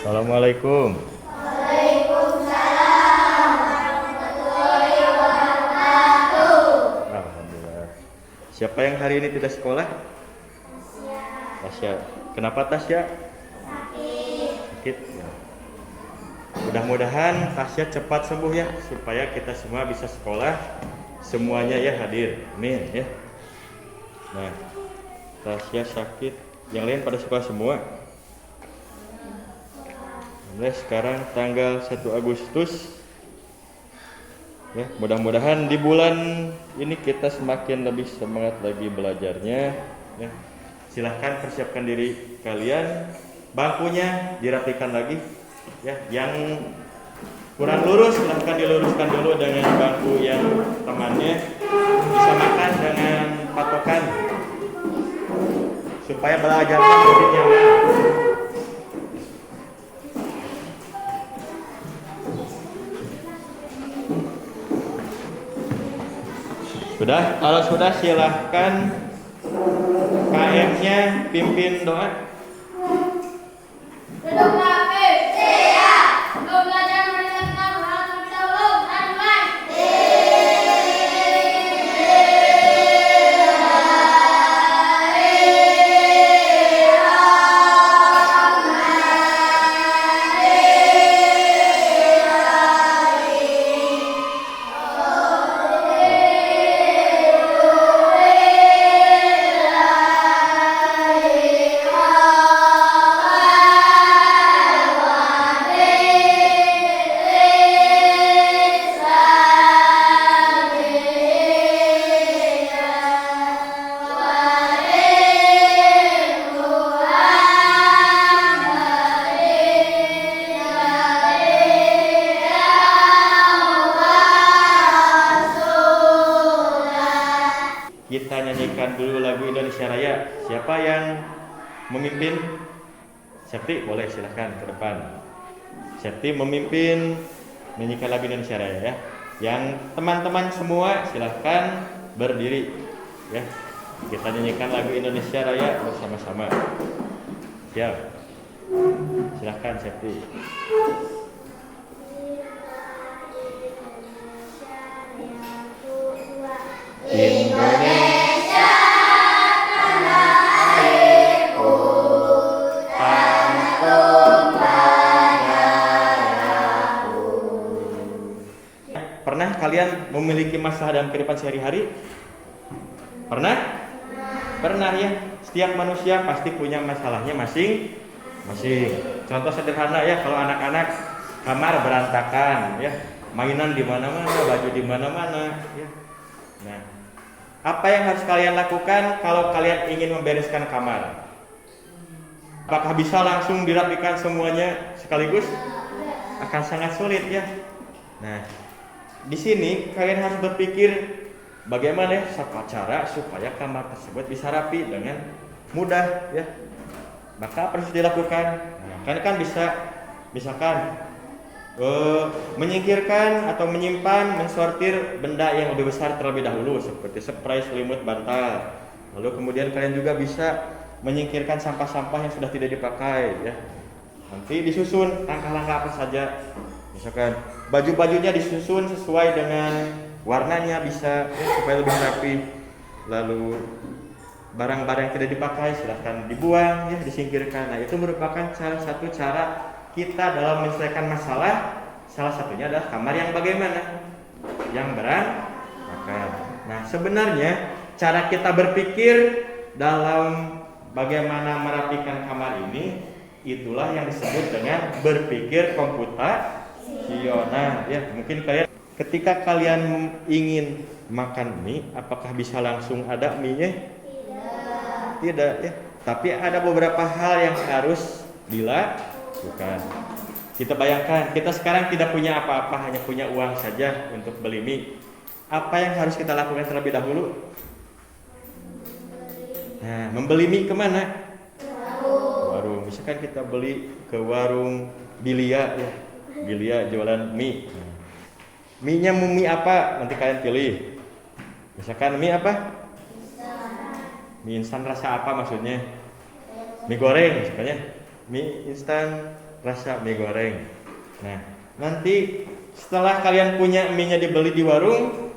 Assalamualaikum. Alhamdulillah. Siapa yang hari ini tidak sekolah? Tasya. Kenapa Tasya? Sakit. Ya. Mudah-mudahan Tasya cepat sembuh ya, supaya kita semua bisa sekolah. Semuanya ya hadir. Amin ya. Nah, Tasya sakit, yang lain pada sekolah semua. Nah, sekarang tanggal 1 Agustus. Ya, mudah-mudahan di bulan ini kita semakin lebih semangat lagi belajarnya. Ya. Silahkan persiapkan diri kalian, bangkunya dirapikan lagi. Ya, yang kurang lurus silahkan diluruskan dulu dengan bangku yang temannya, disamakan dengan patokan supaya belajarnya lebih nyaman. Sudah? Kalau sudah silahkan KM-nya pimpin doa. Kita nyanyikan dulu lagu Indonesia Raya. Siapa yang memimpin? Septi, boleh silahkan ke depan. Septi memimpin menyanyikan lagu Indonesia Raya ya. Yang teman-teman semua silahkan berdiri ya. Kita nyanyikan lagu Indonesia Raya bersama-sama. Siap. Silahkan Septi. Indonesia tanah airku, kampung halamanku. Pernah kalian memiliki masalah dalam kehidupan sehari-hari? Pernah? Pernah ya. Setiap manusia pasti punya masalahnya masing-masing. Contoh sederhana ya, kalau anak-anak kamar berantakan ya, mainan di mana-mana, baju di mana-mana ya. Nah, apa yang harus kalian lakukan kalau kalian ingin membereskan kamar? Apakah bisa langsung dirapikan semuanya sekaligus? Akan sangat sulit ya. Nah, di sini kalian harus berpikir bagaimana ya cara supaya kamar tersebut bisa rapi dengan mudah ya. Maka apa harus dilakukan? Nah, kalian kan bisa misalkan menyingkirkan atau menyimpan, mensortir benda yang lebih besar terlebih dahulu seperti spray, selimut, bantal. Lalu kemudian kalian juga bisa menyingkirkan sampah-sampah yang sudah tidak dipakai ya. Nanti disusun langkah-langkah apa saja. Misalkan baju-bajunya disusun sesuai dengan warnanya bisa ya, supaya lebih rapi. Lalu barang-barang yang tidak dipakai silahkan dibuang ya, disingkirkan. Nah, itu merupakan salah satu cara kita dalam menyelesaikan masalah. Salah satunya adalah kamar yang bagaimana? Yang berantakan. Nah, sebenarnya cara kita berpikir dalam bagaimana merapikan kamar ini, itulah yang disebut dengan berpikir komputasional ya. Mungkin kalian ketika kalian ingin makan mie, apakah bisa langsung ada mie-nya? Tidak ya. Tapi ada beberapa hal yang harus dilakukan. Kita bayangkan, kita sekarang tidak punya apa-apa, hanya punya uang saja untuk beli mie. Apa yang harus kita lakukan terlebih dahulu? Nah, membeli mie kemana? Warung. Misalkan kita beli ke warung Bilia ya. Bilia jualan mie. Mie-nya mau mie apa? Nanti kalian pilih. Misalkan mie apa? Mie instan rasa apa maksudnya? Mie goreng misalnya. Mie instan rasa mie goreng. Nah, nanti setelah kalian punya mie-nya dibeli di warung,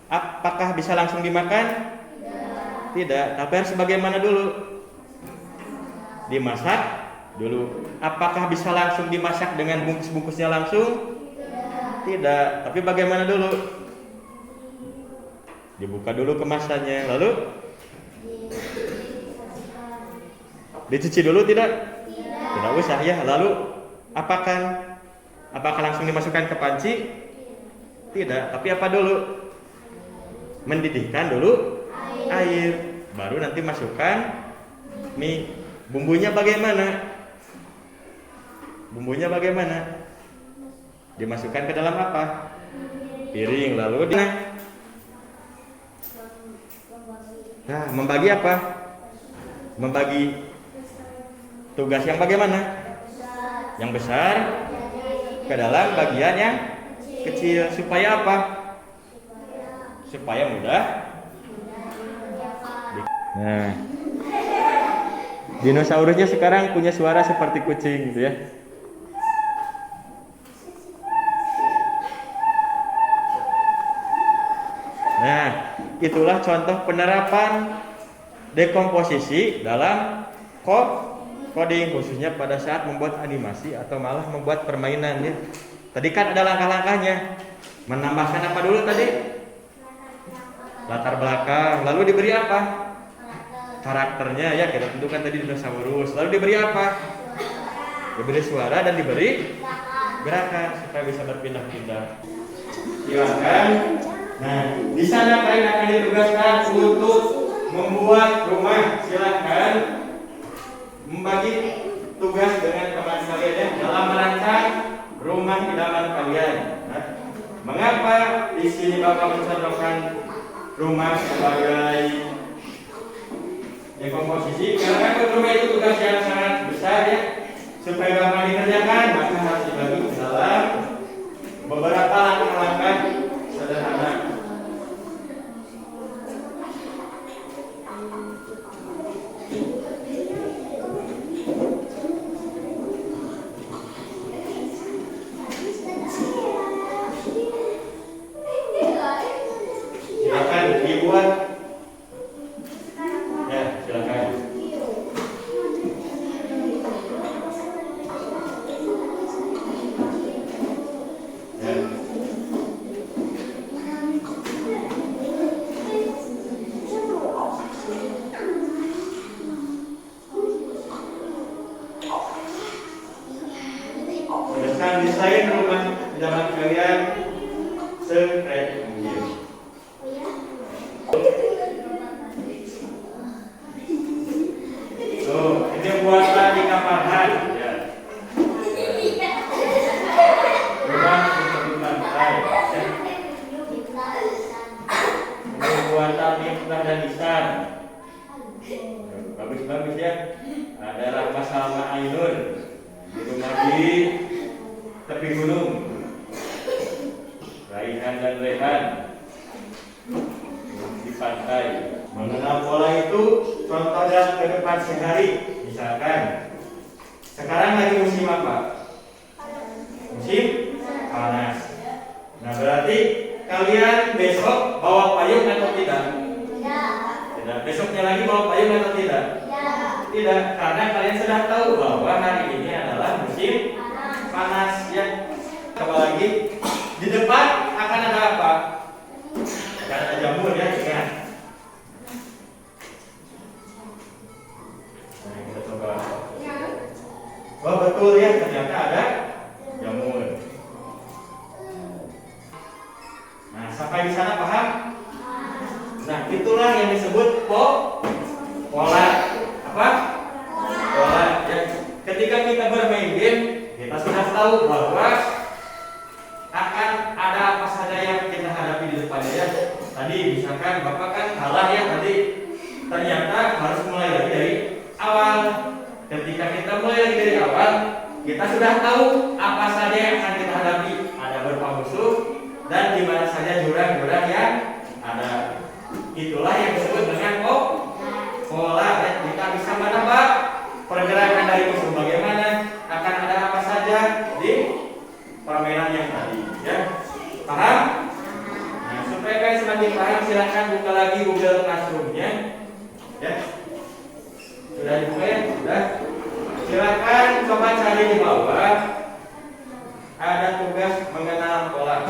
apakah bisa langsung dimakan? Tidak, tapi harus bagaimana dulu? Dimasak dulu. Apakah bisa langsung dimasak dengan bungkus-bungkusnya langsung? Tidak, tapi bagaimana dulu? Dibuka dulu kemasannya, lalu dicuci dulu tidak? Tidak usah ya. Lalu apakah langsung dimasukkan ke panci? Tidak, tapi apa dulu? Mendidihkan dulu air, baru nanti masukkan mie. Bumbunya bagaimana? Dimasukkan ke dalam apa? Piring, lalu membagi apa? Membagi tugas yang bagaimana? Yang besar ke dalam bagian yang kecil. Supaya apa? Supaya mudah. Nah, dinosaurusnya sekarang punya suara seperti kucing gitu ya. Nah, itulah contoh penerapan dekomposisi dalam coding, khususnya pada saat membuat animasi atau malah membuat permainan ya. Tadi kan ada langkah-langkahnya. Menambahkan apa dulu tadi? Latar belakang. Lalu diberi apa? Karakternya ya, kita tentukan tadi dinosaurus. Lalu diberi apa? Diberi suara dan diberi gerakan supaya bisa berpindah-pindah. Silakan. Nah, di sana kalian akan ditugaskan untuk membuat rumah. Silakan membagi tugas dengan teman kalian ya, dalam merancang rumah idaman kalian. Nah, mengapa di sini Bapak mencontohkan rumah sebagai dekomposisi? Karena rumah itu tugas yang sangat besar ya. Supaya gampang dikerjakan, maka harus dibagi dalam beberapa langkah-langkah sederhana. Silakan dibuat. Ya, silakan. Dengan desain rumah idaman kalian sekeren mungkin. Ini buatan di Kaparhan ya. Rumah untuk lantai ya. Ini buatan Miftah dan Nisan. Bagus-bagus ya. Ada Rahma Salma Ainun. Di rumah di tepi gunung. Raihan dan Rehan di pantai. Mengenal pola itu contoh dalam kehidupan sehari. Misalkan sekarang lagi musim apa? Musim panas. Nah, berarti kalian besok bawa payung atau tidak? Tidak. Besoknya lagi bawa payung atau tidak? Tidak, karena kalian sudah tahu bahwa hari ini adalah musim panas ya. Coba lagi, di depan akan ada apa? Akan ada jamur ya, ingat. Nah, kita coba. Wah, betul ya, ternyata ada jamur. Nah, sampai di sana paham? Nah, itulah yang disebut pola. Apa? Pola ya. Ketika kita bermain game, kita sudah tahu bahwa akan ada apa saja yang kita hadapi di depannya ya. Tadi misalkan Bapak kan kalah ya tadi, ternyata harus mulai lagi dari awal. Ketika kita mulai lagi dari awal, kita sudah tahu apa saja yang akan kita hadapi. Ada beberapa musuh dan di mana saja jurang-jurang yang ada. Itulah yang disebut dengan pola. Kita bisa menebak pergerakan dari musuh bagaimana, akan ada Sudah dibuka ya? Sudah. Silakan coba cari di bawah. Ada tugas mengenal pola.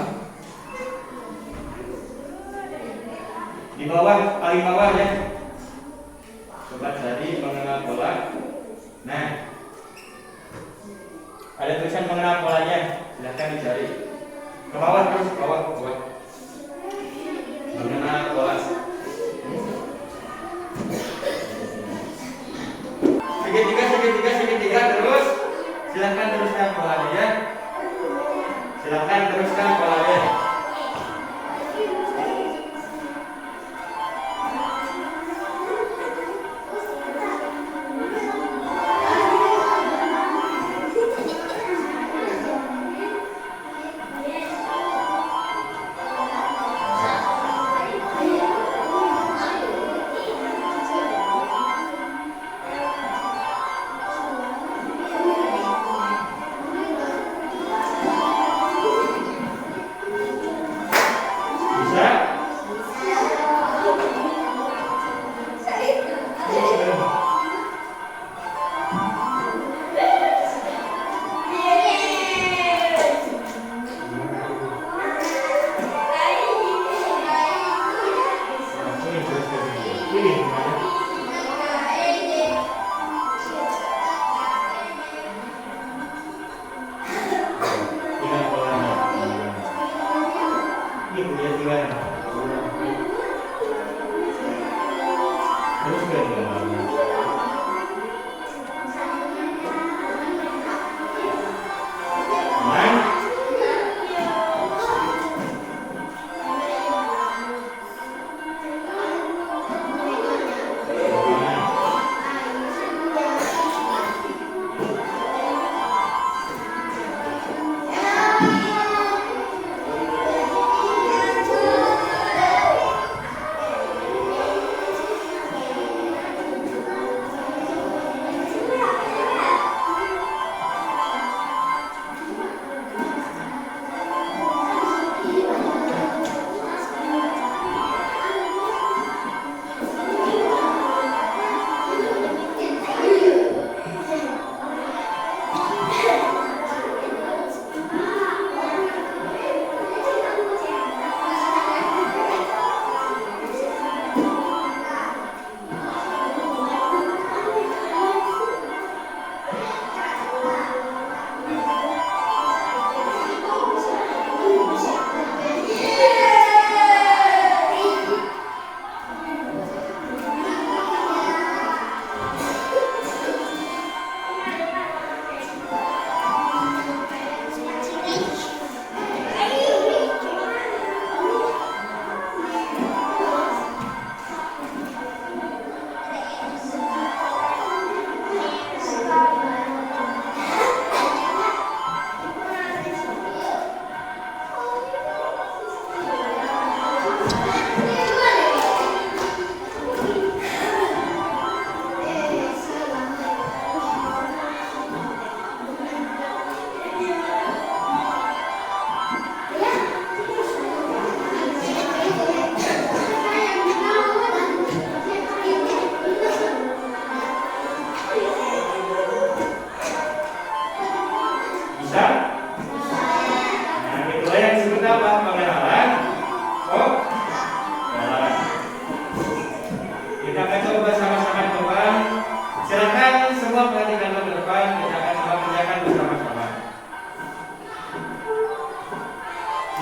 Di bawah, paling bawah ya. Coba cari mengenal pola. Nah, ada tulisan mengenal polanya. Silahkan dicari. Ke bawah terus, ke bawah, ke bawah. Mengenal pola. Segitiga terus. Silahkan teruskan polanya ya. Silahkan teruskan polanya.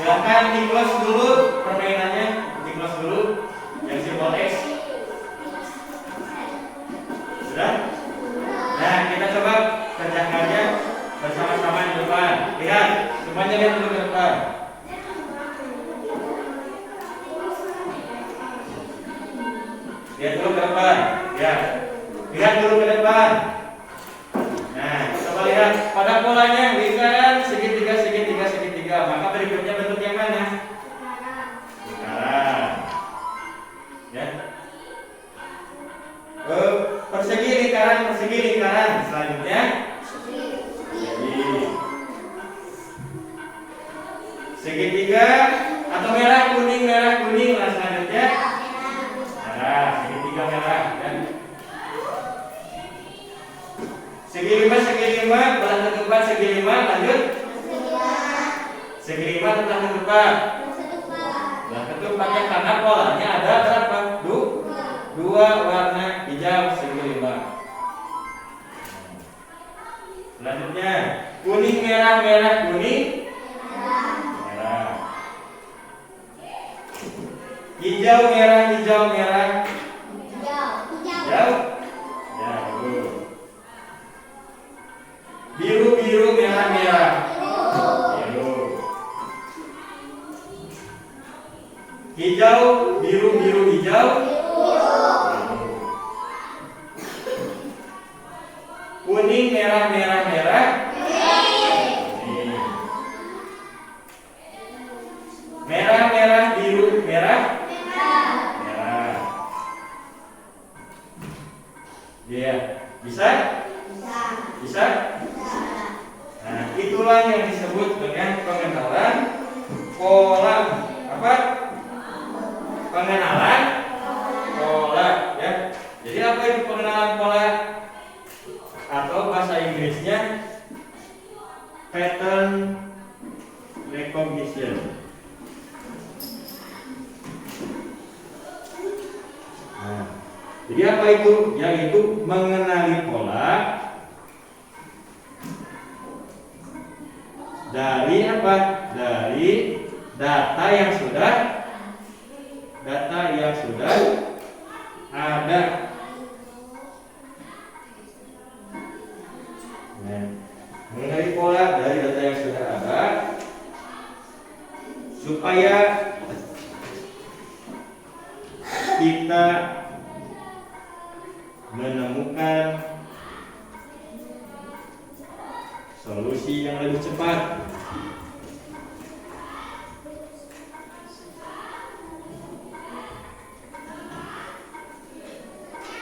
Silakan di close dulu permainannya, di close dulu yang simbol X. Sudah? Nah, kita coba kerjakannya bersama-sama di depan. Lihat, semuanya lihat dulu ke depan. Lihat dulu ke depan. Ya. Lihat dulu ke depan. Nah, coba lihat pada polanya lingkaran segitiga segitiga segitiga. Maka berikutnya bentuk yang mana? Lingkaran. Ya. Persegi lingkaran selanjutnya segitiga atau merah kuning lah selanjutnya merah, segitiga merah ya. segi 5, belah ketupat segi 5, lanjut. Segi 5 belah ketupat. Belah ketupatnya karena polanya ada berapa? 2 warna hijau segi 5. Selanjutnya kuning merah merah kuning merah. Hijau merah hijau merah hijau. Ya, bagus. Biru biru merah merah biru. Hijau biru biru hijau biru. Kuning merah merah merah kuning. Merah merah biru merah merah. Iya, bisa? Bisa? Nah, itulah yang disebut dengan pengenalan pola. Apa? Pengenalan pola, ya. Jadi apa itu pengenalan pola? Atau bahasa Inggrisnya pattern recognition. Nah, jadi apa itu? Yaitu mengenali pola dari apa? Dari data yang sudah ada. Nah, mengenali pola dari data yang sudah ada supaya kita menemukan solusi yang lebih cepat.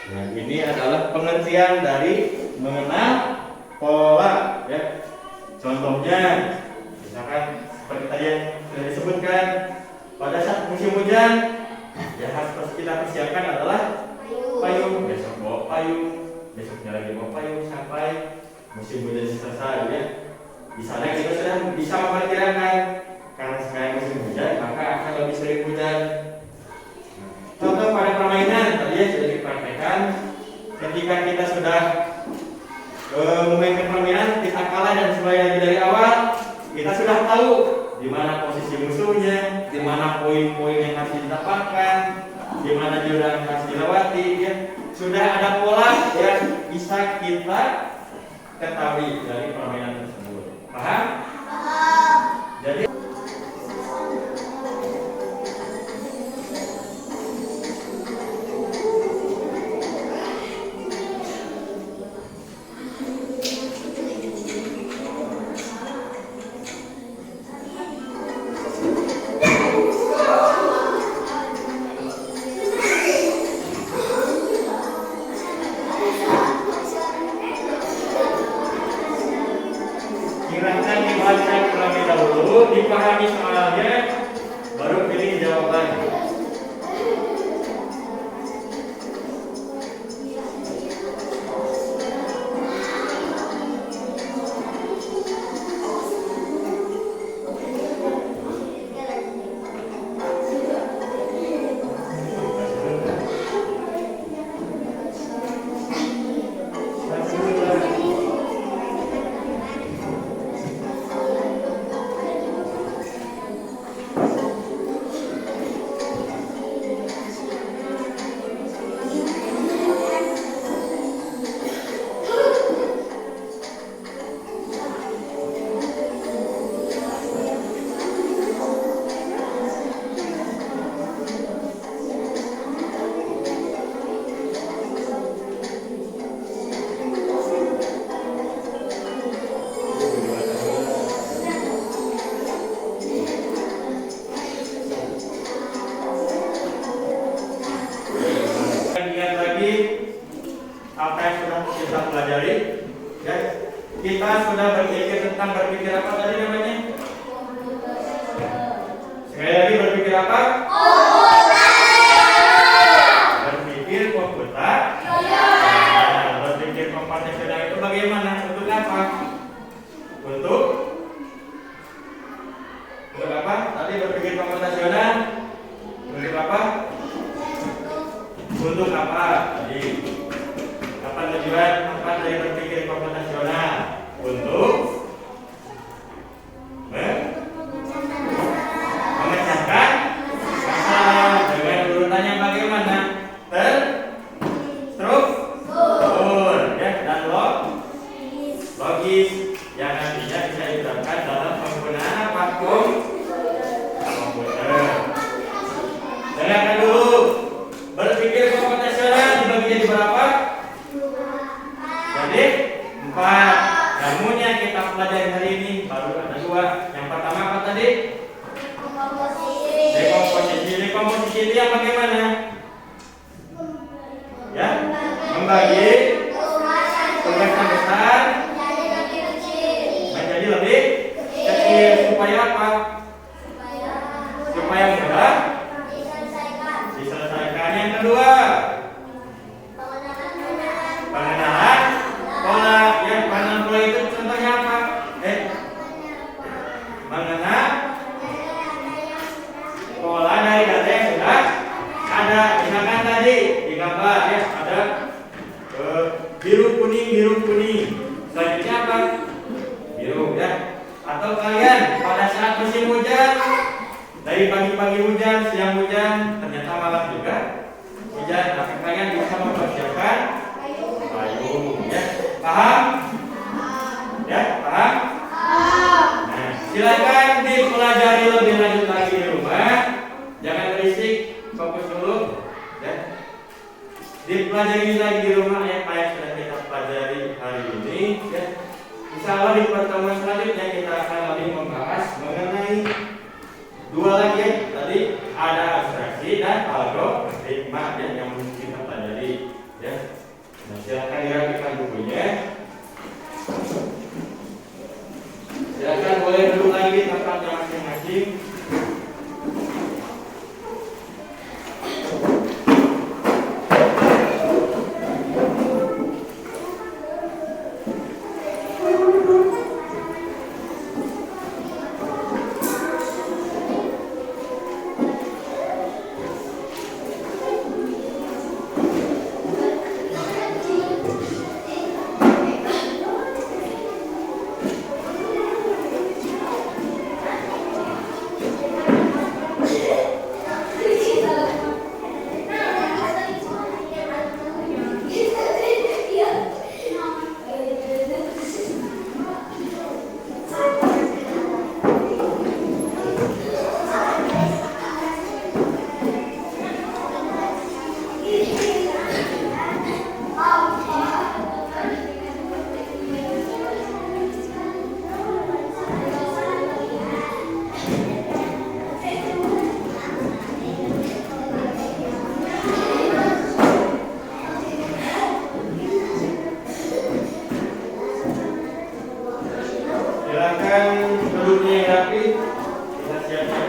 Nah, ini adalah pengertian dari mengenal pola, ya. Contohnya, misalkan seperti tadi yang sudah disebutkan, pada saat musim hujan, yang harus kita persiapkan adalah payung. Besok bawa payung, besoknya lagi bawa payung sampai musim hujan selesai, ya. Di sana kita sudah bisa memperkirakan karena sekarang musim hujan, maka akan lebih sering hujan. Contoh pada permainan tadi yang sudah dipraktekkan, ketika kita sudah memainkan permainan, kita kalah dan semuanya dari awal, kita sudah tahu di mana posisi musuhnya, di mana poin-poin yang harus didapatkan, di mana jurang yang harus dilewati, ya. Sudah ada pola yang bisa kita ketahui dari permainan tersebut. Paham? Jadi silahkan dibaca terlebih dahulu, dipahami soalnya, baru pilih jawaban. Apa yang sudah kita pelajari, ya, kita sudah berpikir apa tadi namanya? Sekali lagi berpikir apa? Berpikir komputer. Berpikir komputasional itu bagaimana? mempelajari berpikir komputasional untuk memecahkan masalah dengan urutannya bagaimana? Terstruktur ya, dan logis yang nantinya bisa diterapkan dalam penggunaan apa? Komputer. Dengarkan dulu. Berpikir komputasional dibagi jadi berapa? Jadi 4. Namun yang kita pelajari hari ini baru ada 2. Yang pertama apa tadi? Dekomposisi. Dekomposisi itu yang bagaimana? Ya, membagi tugas yang besar menjadi lebih kecil supaya apa? Supaya mudah diselesaikan. Yang kedua, pengenalan pola. Ya, pengenalan pola itu contohnya apa? Mengenal pola dari data yang sudah ada. Misalkan tadi di gambar ya ada biru kuning. Selanjutnya apa? Biru ya. Atau kalian pada saat musim hujan, dari pagi-pagi hujan, siang hujan, ternyata malam juga hujan, maka kalian bisa mempersiapkan payung ya. Paham? Ya, paham? Nah, silakan dipelajari lebih lanjut lagi di rumah. Jangan berisik, fokus dulu ya. Dipelajari lagi di rumah apa yang sudah kita pelajari hari ini ya. Insya Allah di pertemuan selanjutnya kita akan lebih membahas mengenai 2 lagi ya. Tadi ada abstraksi dan algoritma yang kita pelajari ya. Nah, silakan dirapikan bukunya. Silakan boleh duduk lagi di tempatnya masing-masing. Silakan duduknya yang rapi. Kita siap-siap